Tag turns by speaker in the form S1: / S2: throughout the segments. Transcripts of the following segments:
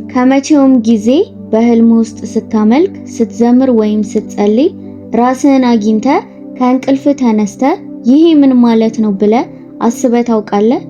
S1: ከመቼውም ጊዜ በህልም ውስጥ ስታመልክ፣ ስትዘምር ወይም ስትጸልይ ራስህን አግኝተህ ከእንቅልፍ ተነስተህ ይሄ ምን ማለት ነው ብለህ አስበህ ታውቃለህ?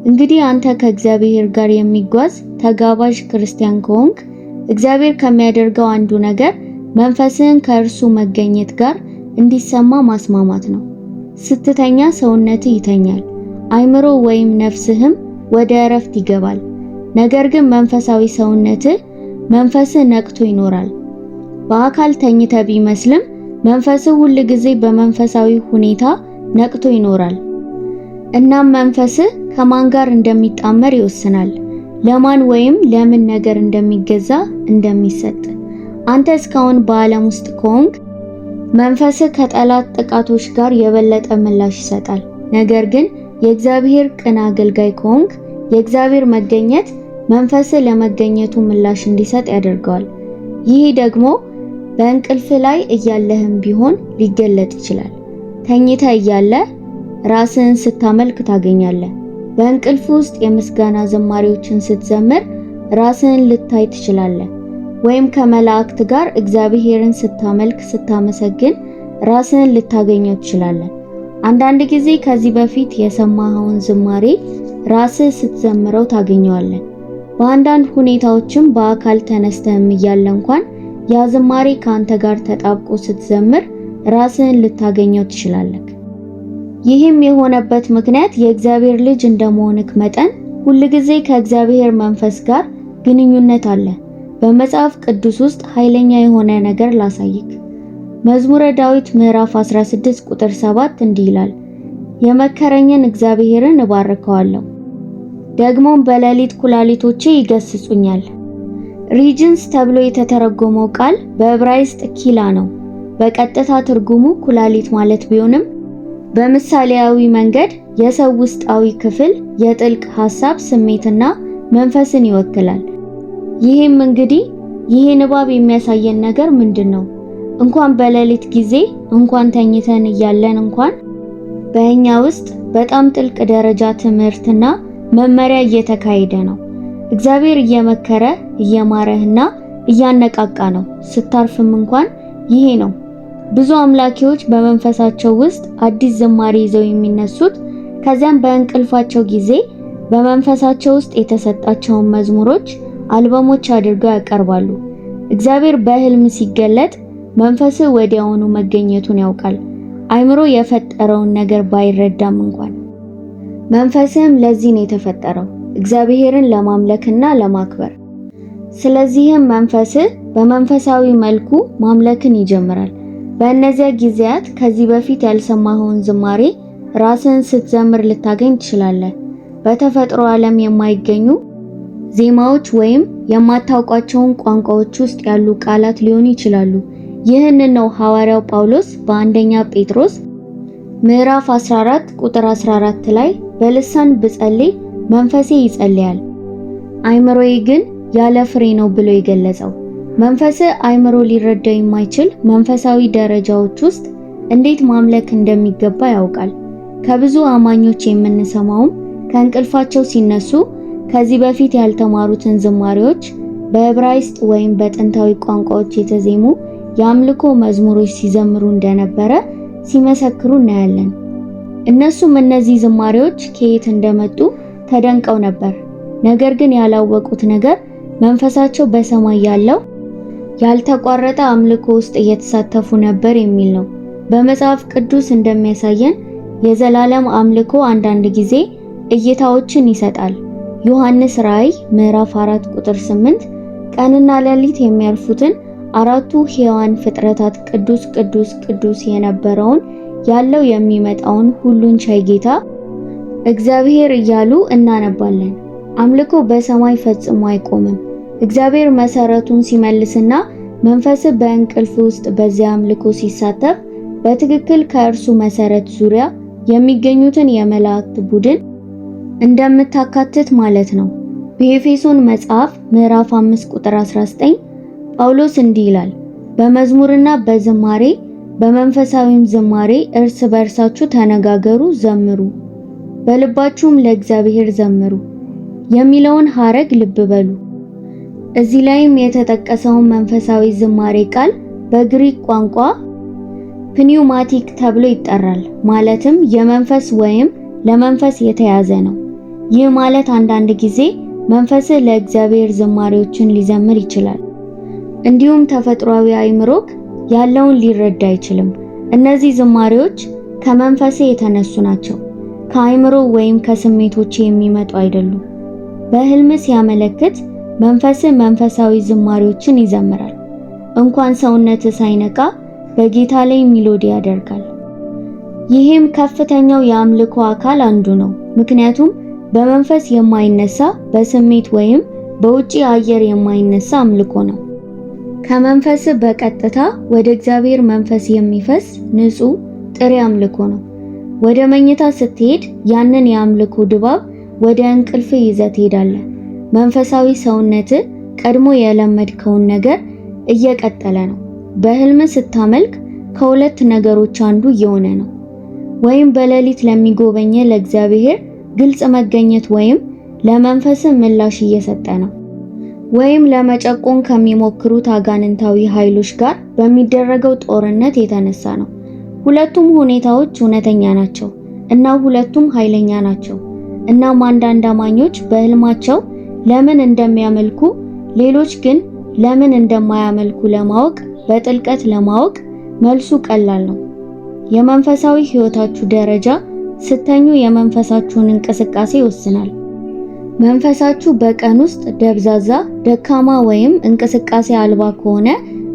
S1: እንግዲህ አንተ ከእግዚአብሔር ጋር የሚጓዝ ተጋባዥ ክርስቲያን ከሆንክ እግዚአብሔር ከሚያደርገው አንዱ ነገር መንፈስህን ከእርሱ መገኘት ጋር እንዲሰማ ማስማማት ነው። ስትተኛ ሰውነትህ ይተኛል፣ አይምሮ ወይም ነፍስህም ወደ እረፍት ይገባል። ነገር ግን መንፈሳዊ መንፈስህ ነቅቶ ይኖራል። በአካል ተኝተህ ቢመስልም መንፈስህ ሁል ጊዜ በመንፈሳዊ ሁኔታ ነቅቶ ይኖራል። እናም መንፈስህ ከማን ጋር እንደሚጣመር ይወስናል፣ ለማን ወይም ለምን ነገር እንደሚገዛ እንደሚሰጥ። አንተ እስካሁን በዓለም ውስጥ ከሆንክ መንፈስህ ከጠላት ጥቃቶች ጋር የበለጠ ምላሽ ይሰጣል። ነገር ግን የእግዚአብሔር ቅን አገልጋይ ከሆንክ የእግዚአብሔር መገኘት መንፈስህ ለመገኘቱ ምላሽ እንዲሰጥ ያደርገዋል። ይህ ደግሞ በእንቅልፍ ላይ እያለህም ቢሆን ሊገለጥ ይችላል። ተኝተህ እያለ ራስህን ስታመልክ ታገኛለህ። በእንቅልፍ ውስጥ የምስጋና ዝማሬዎችን ስትዘምር ራስህን ልታይ ትችላለህ። ወይም ከመላእክት ጋር እግዚአብሔርን ስታመልክ ስታመሰግን ራስህን ልታገኘው ትችላለህ። አንዳንድ ጊዜ ከዚህ በፊት የሰማኸውን ዝማሬ ራስህ ስትዘምረው ታገኘዋለህ። በአንዳንድ ሁኔታዎችም በአካል ተነስተህም እያለ እንኳን ያ ዝማሬ ከአንተ ጋር ተጣብቆ ስትዘምር ራስህን ልታገኘው ትችላለህ። ይህም የሆነበት ምክንያት የእግዚአብሔር ልጅ እንደመሆንክ መጠን ሁልጊዜ ከእግዚአብሔር መንፈስ ጋር ግንኙነት አለ። በመጽሐፍ ቅዱስ ውስጥ ኃይለኛ የሆነ ነገር ላሳይክ። መዝሙረ ዳዊት ምዕራፍ 16 ቁጥር 7 እንዲህ ይላል፣ የመከረኝን እግዚአብሔርን እባርከዋለሁ፣ ደግሞም በሌሊት ኩላሊቶቼ ይገስጹኛል። ሪጅንስ ተብሎ የተተረጎመው ቃል በዕብራይስጥ ኪላ ነው። በቀጥታ ትርጉሙ ኩላሊት ማለት ቢሆንም በምሳሌያዊ መንገድ የሰው ውስጣዊ ክፍል የጥልቅ ሐሳብ፣ ስሜትና መንፈስን ይወክላል። ይህም እንግዲህ ይሄ ንባብ የሚያሳየን ነገር ምንድነው? እንኳን በሌሊት ጊዜ እንኳን ተኝተን እያለን እንኳን በእኛ ውስጥ በጣም ጥልቅ ደረጃ ትምህርትና መመሪያ እየተካሄደ ነው። እግዚአብሔር እየመከረ እየማረህና እያነቃቃ ነው። ስታርፍም እንኳን ይሄ ነው። ብዙ አምላኪዎች በመንፈሳቸው ውስጥ አዲስ ዝማሬ ይዘው የሚነሱት ከዚያም በእንቅልፋቸው ጊዜ በመንፈሳቸው ውስጥ የተሰጣቸውን መዝሙሮች አልበሞች አድርገው ያቀርባሉ። እግዚአብሔር በህልም ሲገለጥ መንፈስህ ወዲያውኑ መገኘቱን ያውቃል። አይምሮ የፈጠረውን ነገር ባይረዳም እንኳን መንፈስህም ለዚህ ነው የተፈጠረው፣ እግዚአብሔርን ለማምለክና ለማክበር። ስለዚህም መንፈስህ በመንፈሳዊ መልኩ ማምለክን ይጀምራል። በእነዚያ ጊዜያት ከዚህ በፊት ያልሰማኸውን ዝማሬ ራስህን ስትዘምር ልታገኝ ትችላለህ። በተፈጥሮ ዓለም የማይገኙ ዜማዎች ወይም የማታውቋቸውን ቋንቋዎች ውስጥ ያሉ ቃላት ሊሆኑ ይችላሉ። ይህንን ነው ሐዋርያው ጳውሎስ በአንደኛ ጴጥሮስ ምዕራፍ 14 ቁጥር 14 ላይ በልሳን ብጸልይ መንፈሴ ይጸልያል፣ አይምሮዬ ግን ያለ ፍሬ ነው ብሎ የገለጸው። መንፈስህ አይምሮ ሊረዳው የማይችል መንፈሳዊ ደረጃዎች ውስጥ እንዴት ማምለክ እንደሚገባ ያውቃል። ከብዙ አማኞች የምንሰማውም ከእንቅልፋቸው ሲነሱ ከዚህ በፊት ያልተማሩትን ዝማሬዎች በዕብራይስጥ ወይም በጥንታዊ ቋንቋዎች የተዜሙ የአምልኮ መዝሙሮች ሲዘምሩ እንደነበረ ሲመሰክሩ እናያለን። እነሱም እነዚህ ዝማሬዎች ከየት እንደመጡ ተደንቀው ነበር። ነገር ግን ያላወቁት ነገር መንፈሳቸው በሰማይ ያለው ያልተቋረጠ አምልኮ ውስጥ እየተሳተፉ ነበር የሚል ነው። በመጽሐፍ ቅዱስ እንደሚያሳየን የዘላለም አምልኮ አንዳንድ ጊዜ እይታዎችን ይሰጣል። ዮሐንስ ራእይ ምዕራፍ 4 ቁጥር 8 ቀንና ሌሊት የሚያርፉትን አራቱ ሕያዋን ፍጥረታት ቅዱስ ቅዱስ ቅዱስ የነበረውን ያለው የሚመጣውን ሁሉን ቻይ ጌታ እግዚአብሔር እያሉ እናነባለን። አምልኮ በሰማይ ፈጽሞ አይቆምም። እግዚአብሔር መሰረቱን ሲመልስና መንፈስ በእንቅልፍ ውስጥ በዚያ አምልኮ ሲሳተፍ በትክክል ከእርሱ መሰረት ዙሪያ የሚገኙትን የመላእክት ቡድን እንደምታካትት ማለት ነው። በኤፌሶን መጽሐፍ ምዕራፍ 5 ቁጥር 19 ጳውሎስ እንዲህ ይላል፣ በመዝሙርና በዝማሬ በመንፈሳዊም ዝማሬ እርስ በርሳችሁ ተነጋገሩ፣ ዘምሩ፣ በልባችሁም ለእግዚአብሔር ዘምሩ የሚለውን ሐረግ ልብ በሉ። እዚህ ላይም የተጠቀሰውን መንፈሳዊ ዝማሬ ቃል በግሪክ ቋንቋ ፕኒውማቲክ ተብሎ ይጠራል። ማለትም የመንፈስ ወይም ለመንፈስ የተያዘ ነው። ይህ ማለት አንዳንድ ጊዜ መንፈስህ ለእግዚአብሔር ዝማሬዎችን ሊዘምር ይችላል። እንዲሁም ተፈጥሯዊ አእምሮክ ያለውን ሊረዳ አይችልም። እነዚህ ዝማሬዎች ከመንፈሴ የተነሱ ናቸው፣ ከአእምሮ ወይም ከስሜቶች የሚመጡ አይደሉም። በህልም ሲያመለክት መንፈስህ መንፈሳዊ ዝማሬዎችን ይዘምራል። እንኳን ሰውነትህ ሳይነቃ በጌታ ላይ ሚሎዲ ያደርጋል። ይህም ከፍተኛው የአምልኮ አካል አንዱ ነው። ምክንያቱም በመንፈስ የማይነሳ በስሜት ወይም በውጪ አየር የማይነሳ አምልኮ ነው። ከመንፈስ በቀጥታ ወደ እግዚአብሔር መንፈስ የሚፈስ ንጹህ ጥሬ አምልኮ ነው። ወደ መኝታ ስትሄድ ያንን የአምልኮ ድባብ ወደ እንቅልፍ ይዘህ ትሄዳለህ። መንፈሳዊ ሰውነት ቀድሞ የለመድከውን ነገር እየቀጠለ ነው። በህልም ስታመልክ ከሁለት ነገሮች አንዱ እየሆነ ነው። ወይም በሌሊት ለሚጎበኘ ለእግዚአብሔር ግልጽ መገኘት ወይም ለመንፈስ ምላሽ እየሰጠ ነው። ወይም ለመጨቆን ከሚሞክሩት አጋንንታዊ ኃይሎች ጋር በሚደረገው ጦርነት የተነሳ ነው። ሁለቱም ሁኔታዎች እውነተኛ ናቸው እና ሁለቱም ኃይለኛ ናቸው። እናም አንዳንድ አማኞች በህልማቸው ለምን እንደሚያመልኩ፣ ሌሎች ግን ለምን እንደማያመልኩ ለማወቅ በጥልቀት ለማወቅ መልሱ ቀላል ነው። የመንፈሳዊ ህይወታችሁ ደረጃ ስተኙ የመንፈሳችሁን እንቅስቃሴ ይወስናል። መንፈሳችሁ በቀን ውስጥ ደብዛዛ፣ ደካማ ወይም እንቅስቃሴ አልባ ከሆነ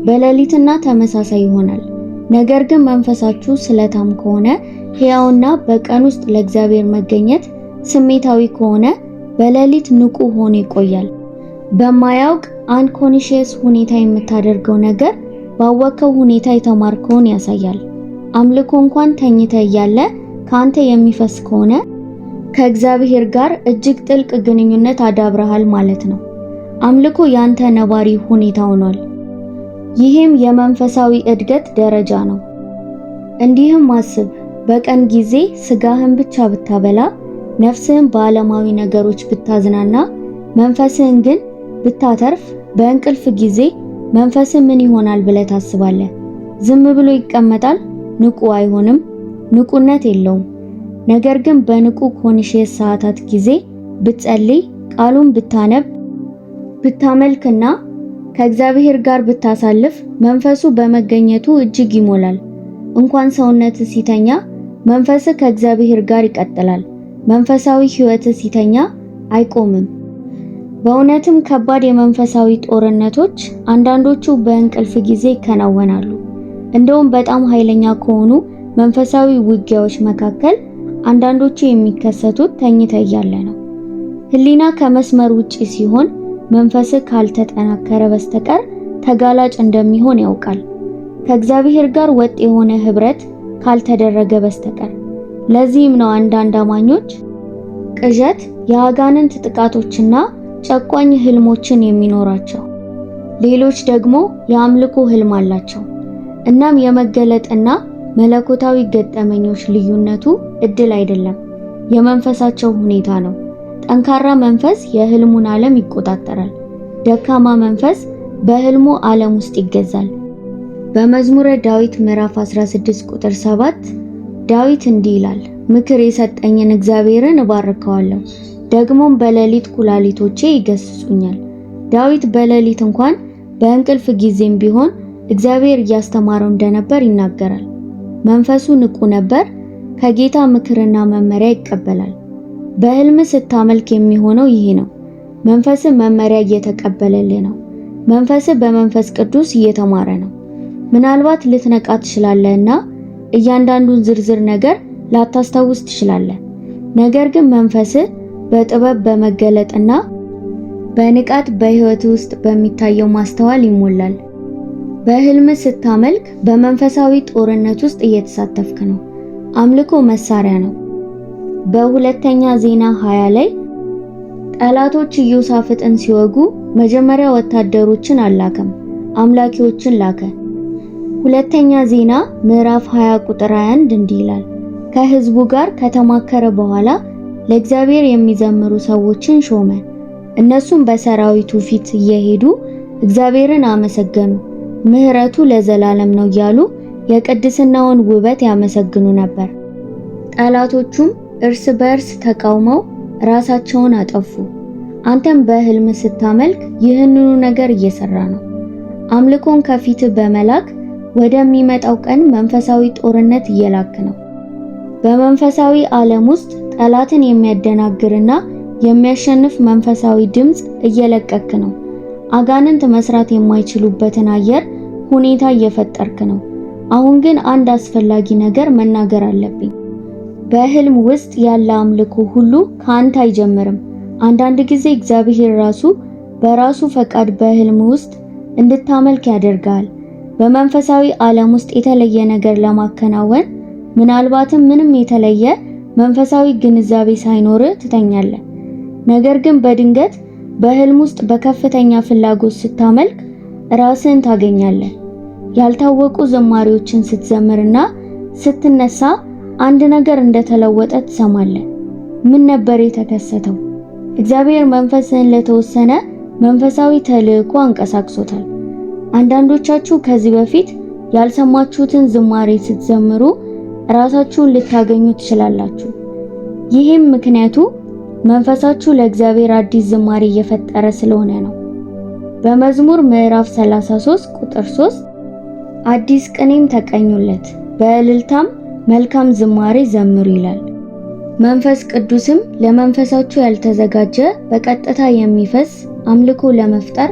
S1: በሌሊትና ተመሳሳይ ይሆናል። ነገር ግን መንፈሳችሁ ስለታም ከሆነ ሕያውና በቀን ውስጥ ለእግዚአብሔር መገኘት ስሜታዊ ከሆነ በሌሊት ንቁ ሆኖ ይቆያል። በማያውቅ አንኮንሺየስ ሁኔታ የምታደርገው ነገር ባወቀው ሁኔታ የተማርከውን ያሳያል። አምልኮ እንኳን ተኝተ እያለ ካንተ የሚፈስ ከሆነ ከእግዚአብሔር ጋር እጅግ ጥልቅ ግንኙነት አዳብረሃል ማለት ነው። አምልኮ ያንተ ነባሪ ሁኔታ ሆኗል። ይህም የመንፈሳዊ እድገት ደረጃ ነው። እንዲህም አስብ፣ በቀን ጊዜ ስጋህን ብቻ ብታበላ፣ ነፍስህን በዓለማዊ ነገሮች ብታዝናና፣ መንፈስህን ግን ብታተርፍ፣ በእንቅልፍ ጊዜ መንፈስህ ምን ይሆናል ብለህ ታስባለህ? ዝም ብሎ ይቀመጣል? ንቁ አይሆንም። ንቁነት የለውም። ነገር ግን በንቁ ኮንሺየስ ሰዓታት ጊዜ ብትጸልይ፣ ቃሉን ብታነብ፣ ብታመልክና ከእግዚአብሔር ጋር ብታሳልፍ መንፈሱ በመገኘቱ እጅግ ይሞላል። እንኳን ሰውነት ሲተኛ መንፈስ ከእግዚአብሔር ጋር ይቀጥላል። መንፈሳዊ ህይወት ሲተኛ አይቆምም። በእውነትም ከባድ የመንፈሳዊ ጦርነቶች አንዳንዶቹ በእንቅልፍ ጊዜ ይከናወናሉ። እንደውም በጣም ኃይለኛ ከሆኑ መንፈሳዊ ውጊያዎች መካከል አንዳንዶቹ የሚከሰቱት ተኝተ እያለ ነው። ህሊና ከመስመር ውጪ ሲሆን መንፈስ ካልተጠናከረ በስተቀር ተጋላጭ እንደሚሆን ያውቃል። ከእግዚአብሔር ጋር ወጥ የሆነ ህብረት ካልተደረገ በስተቀር። ለዚህም ነው አንዳንድ አማኞች ቅዠት፣ የአጋንንት ጥቃቶችና ጨቋኝ ህልሞችን የሚኖራቸው። ሌሎች ደግሞ የአምልኮ ህልም አላቸው። እናም የመገለጥና መለኮታዊ ገጠመኞች ልዩነቱ እድል አይደለም፣ የመንፈሳቸው ሁኔታ ነው። ጠንካራ መንፈስ የህልሙን ዓለም ይቆጣጠራል። ደካማ መንፈስ በህልሙ ዓለም ውስጥ ይገዛል። በመዝሙረ ዳዊት ምዕራፍ 16 ቁጥር 7 ዳዊት እንዲህ ይላል፣ ምክር የሰጠኝን እግዚአብሔርን እባርከዋለሁ፣ ደግሞም በሌሊት ኩላሊቶቼ ይገስጹኛል። ዳዊት በሌሊት እንኳን በእንቅልፍ ጊዜም ቢሆን እግዚአብሔር እያስተማረው እንደነበር ይናገራል። መንፈሱ ንቁ ነበር፣ ከጌታ ምክርና መመሪያ ይቀበላል። በህልም ስታመልክ የሚሆነው ይሄ ነው። መንፈስ መመሪያ እየተቀበለልህ ነው። መንፈስ በመንፈስ ቅዱስ እየተማረ ነው። ምናልባት ልትነቃ ትችላለህና እያንዳንዱን ዝርዝር ነገር ላታስታውስ ትችላለህ። ነገር ግን መንፈስ በጥበብ በመገለጥና በንቃት በህይወት ውስጥ በሚታየው ማስተዋል ይሞላል። በህልም ስታመልክ በመንፈሳዊ ጦርነት ውስጥ እየተሳተፍክ ነው። አምልኮ መሳሪያ ነው። በሁለተኛ ዜና 20 ላይ ጠላቶች ኢዮሳፍጥን ሲወጉ መጀመሪያ ወታደሮችን አላከም፣ አምላኪዎችን ላከ። ሁለተኛ ዜና ምዕራፍ 20 ቁጥር 21 እንዲህ ይላል፣ ከህዝቡ ጋር ከተማከረ በኋላ ለእግዚአብሔር የሚዘምሩ ሰዎችን ሾመ፣ እነሱም በሰራዊቱ ፊት እየሄዱ እግዚአብሔርን አመሰገኑ፣ ምሕረቱ ለዘላለም ነው እያሉ የቅድስናውን ውበት ያመሰግኑ ነበር። ጠላቶቹም እርስ በርስ ተቃውመው ራሳቸውን አጠፉ። አንተም በሕልም ስታመልክ ይህንኑ ነገር እየሰራ ነው። አምልኮን ከፊት በመላክ ወደሚመጣው ቀን መንፈሳዊ ጦርነት እየላክ ነው። በመንፈሳዊ ዓለም ውስጥ ጠላትን የሚያደናግርና የሚያሸንፍ መንፈሳዊ ድምጽ እየለቀክ ነው። አጋንንት መስራት የማይችሉበትን አየር ሁኔታ እየፈጠርክ ነው። አሁን ግን አንድ አስፈላጊ ነገር መናገር አለብኝ። በሕልም ውስጥ ያለ አምልኮ ሁሉ ካንተ አይጀምርም። አንዳንድ ጊዜ እግዚአብሔር ራሱ በራሱ ፈቃድ በሕልም ውስጥ እንድታመልክ ያደርጋል። በመንፈሳዊ ዓለም ውስጥ የተለየ ነገር ለማከናወን ምናልባትም ምንም የተለየ መንፈሳዊ ግንዛቤ ሳይኖር ትተኛለህ። ነገር ግን በድንገት በሕልም ውስጥ በከፍተኛ ፍላጎት ስታመልክ ራስን ታገኛለህ። ያልታወቁ ዝማሬዎችን ስትዘምርና ስትነሳ አንድ ነገር እንደተለወጠ ትሰማለህ። ምን ነበር የተከሰተው? እግዚአብሔር መንፈስን ለተወሰነ መንፈሳዊ ተልዕኮ አንቀሳቅሶታል። አንዳንዶቻችሁ ከዚህ በፊት ያልሰማችሁትን ዝማሬ ስትዘምሩ ራሳችሁን ልታገኙ ትችላላችሁ። ይህም ምክንያቱ መንፈሳችሁ ለእግዚአብሔር አዲስ ዝማሬ እየፈጠረ ስለሆነ ነው። በመዝሙር ምዕራፍ 33 ቁጥር 3 አዲስ ቅኔም ተቀኙለት፣ በእልልታም መልካም ዝማሬ ዘምሩ ይላል። መንፈስ ቅዱስም ለመንፈሳችሁ ያልተዘጋጀ በቀጥታ የሚፈስ አምልኮ ለመፍጠር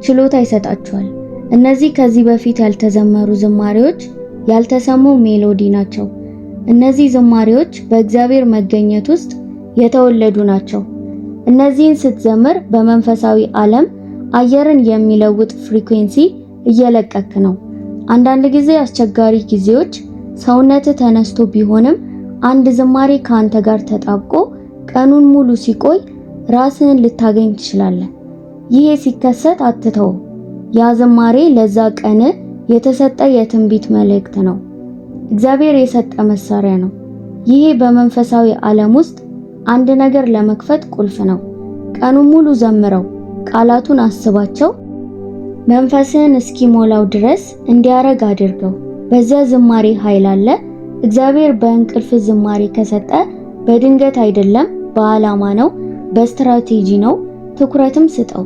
S1: ችሎታ ይሰጣችኋል። እነዚህ ከዚህ በፊት ያልተዘመሩ ዝማሬዎች ያልተሰሙ ሜሎዲ ናቸው። እነዚህ ዝማሬዎች በእግዚአብሔር መገኘት ውስጥ የተወለዱ ናቸው። እነዚህን ስትዘምር በመንፈሳዊ ዓለም አየርን የሚለውጥ ፍሪኩዌንሲ እየለቀክ ነው። አንዳንድ ጊዜ አስቸጋሪ ጊዜዎች ሰውነት ተነስቶ ቢሆንም አንድ ዝማሬ ካንተ ጋር ተጣብቆ ቀኑን ሙሉ ሲቆይ ራስህን ልታገኝ ትችላለህ። ይሄ ሲከሰት አትተው። ያ ዝማሬ ለዛ ቀን የተሰጠ የትንቢት መልእክት ነው። እግዚአብሔር የሰጠ መሳሪያ ነው። ይሄ በመንፈሳዊ ዓለም ውስጥ አንድ ነገር ለመክፈት ቁልፍ ነው። ቀኑን ሙሉ ዘምረው፣ ቃላቱን አስባቸው፣ መንፈስህን እስኪሞላው ድረስ እንዲያረግ አድርገው። በዚያ ዝማሬ ኃይል አለ። እግዚአብሔር በእንቅልፍ ዝማሬ ከሰጠ በድንገት አይደለም፣ በዓላማ ነው፣ በስትራቴጂ ነው። ትኩረትም ስጠው።